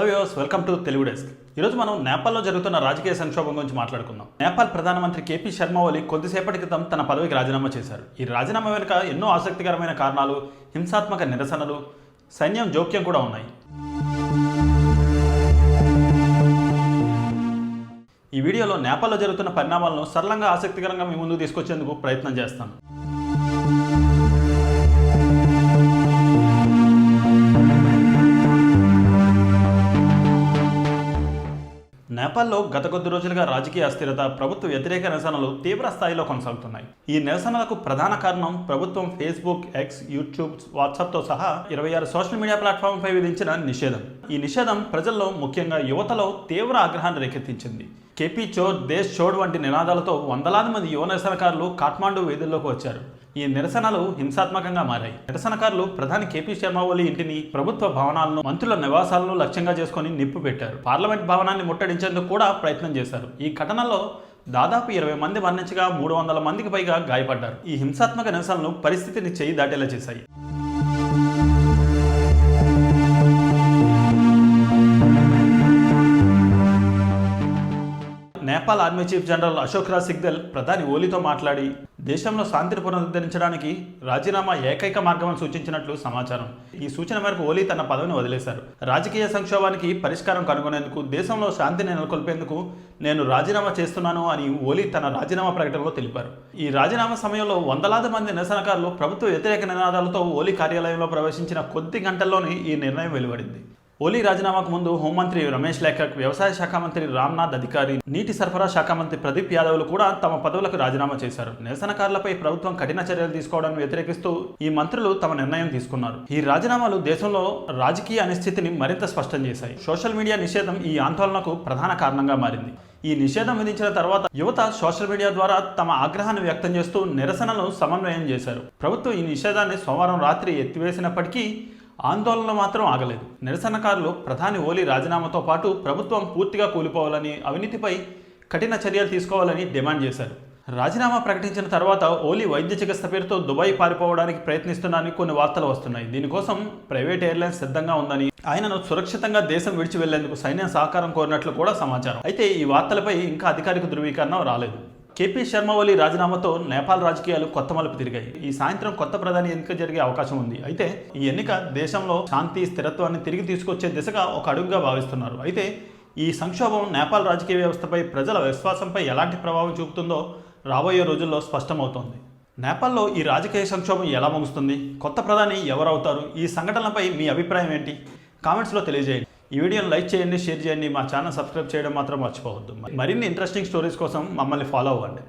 Hello viewers, welcome to Telugu desk. ఈరోజు మనం నేపాల్లో జరుగుతున్న రాజకీయ సంక్షోభం గురించి మాట్లాడుకుందాం. నేపాల్ ప్రధానమంత్రి కేపీ శర్మ ఓలీ కొద్దిసేపటి క్రితం తన పదవికి రాజీనామా చేశారు. ఈ రాజీనామా వెనుక ఎన్నో ఆసక్తికరమైన కారణాలు, హింసాత్మక నిరసనలు, సైన్యం జోక్యం కూడా ఉన్నాయి. ఈ వీడియోలో నేపాల్లో జరుగుతున్న పరిణామాలను సరళంగా ఆసక్తికరంగా మీ ముందుకు తీసుకొచ్చేందుకు ప్రయత్నం చేస్తాను. నేపాల్లో గత కొద్ది రోజులుగా రాజకీయ అస్థిరత, ప్రభుత్వ వ్యతిరేక నిరసనలు తీవ్ర స్థాయిలో కొనసాగుతున్నాయి. ఈ నిరసనలకు ప్రధాన కారణం ప్రభుత్వం ఫేస్బుక్, ఎక్స్, యూట్యూబ్, వాట్సాప్తో సహా 26 సోషల్ మీడియా ప్లాట్ఫామ్పై విధించిన నిషేధం. ఈ నిషేధం ప్రజల్లో, ముఖ్యంగా యువతలో తీవ్ర ఆగ్రహాన్ని రేకెత్తించింది. కేపీ చోర్, దేశ్ చోడ్ వంటి నినాదాలతో వందలాది మంది యువ నిరసనకారులు కాఠ్మాండు వీధుల్లోకి వచ్చారు. ఈ నిరసనలు హింసాత్మకంగా మారాయి. నిరసనకారులు ప్రధాని కేపీ శర్మ ఓలీ ఇంటిని, ప్రభుత్వ భవనాలను, మంత్రుల నివాసాలను లక్ష్యంగా చేసుకుని నిప్పు పెట్టారు. పార్లమెంట్ భవనాన్ని ముట్టడించేందుకు కూడా ప్రయత్నం చేశారు. ఈ ఘటనలో దాదాపు 20 మంది మరణించగా 300 మందికి పైగా గాయపడ్డారు. ఈ హింసాత్మక నిరసనలు పరిస్థితిని చేయి దాటేలా చేశాయి. Nepal army chief general Ashok Raj Sigdel ప్రధాని ఓలీతో మాట్లాడి దేశంలో శాంతిని పునరుద్ధరించడానికి రాజీనామా ఏకైక మార్గమని సూచించినట్లు సమాచారం. ఈ సూచన మేరకు ఓలీ తన పదవిని వదిలేశారు. రాజకీయ సంక్షోభానికి పరిష్కారం కనుగొనేందుకు, దేశంలో శాంతిని నెలకొల్పేందుకు నేను రాజీనామా చేస్తున్నాను అని ఓలీ తన రాజీనామా ప్రకటనలో తెలిపారు. ఈ రాజీనామా సమయంలో వందలాది మంది నిరసనకారులు ప్రభుత్వ వ్యతిరేక నినాదాలతో ఓలీ కార్యాలయంలో ప్రవేశించిన కొద్ది గంటల్లోనే ఈ నిర్ణయం వెలువడింది. ఓలీ రాజీనామాకు ముందు హోంమంత్రి రమేష్ లేఖక్, వ్యవసాయ శాఖ మంత్రి రామ్నాథ్ అధికారి, నీటి సరఫరా శాఖ మంత్రి ప్రదీప్ యాదవ్లు కూడా తమ పదవులకు రాజీనామా చేశారు. నిరసనకారులపై ప్రభుత్వం కఠిన చర్యలు తీసుకోవడాన్ని వ్యతిరేకిస్తూ ఈ మంత్రులు తమ నిర్ణయం తీసుకున్నారు. ఈ రాజీనామాలు దేశంలో రాజకీయ అనిశ్చితిని మరింత స్పష్టం చేశాయి. సోషల్ మీడియా నిషేధం ఈ ఆందోళనకు ప్రధాన కారణంగా మారింది. ఈ నిషేధం విధించిన తర్వాత యువత సోషల్ మీడియా ద్వారా తమ ఆగ్రహాన్ని వ్యక్తం చేస్తూ నిరసనలను సమన్వయం చేశారు. ప్రభుత్వం ఈ నిషేధాన్ని సోమవారం రాత్రి ఎత్తివేసినప్పటికీ ఆందోళనలు మాత్రం ఆగలేదు. నిరసనకారులు ప్రధాని ఓలీ రాజీనామాతో పాటు ప్రభుత్వం పూర్తిగా కూలిపోవాలని, అవినీతిపై కఠిన చర్యలు తీసుకోవాలని డిమాండ్ చేశారు. రాజీనామా ప్రకటించిన తర్వాత ఓలీ వైద్య చికిత్స పేరుతో దుబాయ్ పారిపోవడానికి ప్రయత్నిస్తున్నారని కొన్ని వార్తలు వస్తున్నాయి. దీనికోసం ప్రైవేట్ ఎయిర్లైన్స్ సిద్ధంగా ఉందని, ఆయనను సురక్షితంగా దేశం విడిచి వెళ్లేందుకు సైన్యం సహకారం కోరినట్లు కూడా సమాచారం. అయితే ఈ వార్తలపై ఇంకా అధికారిక ధృవీకరణ రాలేదు. కేపీ శర్మ ఓలీ రాజీనామాతో నేపాల్ రాజకీయాలు కొత్త మలుపు తిరిగాయి. ఈ సాయంత్రం కొత్త ప్రధాని ఎన్నిక జరిగే అవకాశం ఉంది. అయితే ఈ ఎన్నిక దేశంలో శాంతి, స్థిరత్వాన్ని తిరిగి తీసుకొచ్చే దిశగా ఒక అడుగుగా భావిస్తున్నారు. అయితే ఈ సంక్షోభం నేపాల్ రాజకీయ వ్యవస్థపై, ప్రజల విశ్వాసంపై ఎలాంటి ప్రభావం చూపుతుందో రాబోయే రోజుల్లో స్పష్టమవుతోంది. నేపాల్లో ఈ రాజకీయ సంక్షోభం ఎలా ముగుస్తుంది? కొత్త ప్రధాని ఎవరవుతారు? ఈ సంఘటనలపై మీ అభిప్రాయం ఏంటి? కామెంట్స్లో తెలియజేయండి. ఈ వీడియోని లైక్ చేయండి, షేర్ చేయండి. మా ఛానల్ సబ్స్క్రైబ్ చేయడం మాత్రం మర్చిపోవద్దు. మరిన్ని ఇంట్రెస్టింగ్ స్టోరీస్ కోసం మమ్మల్ని ఫాలో అవ్వండి.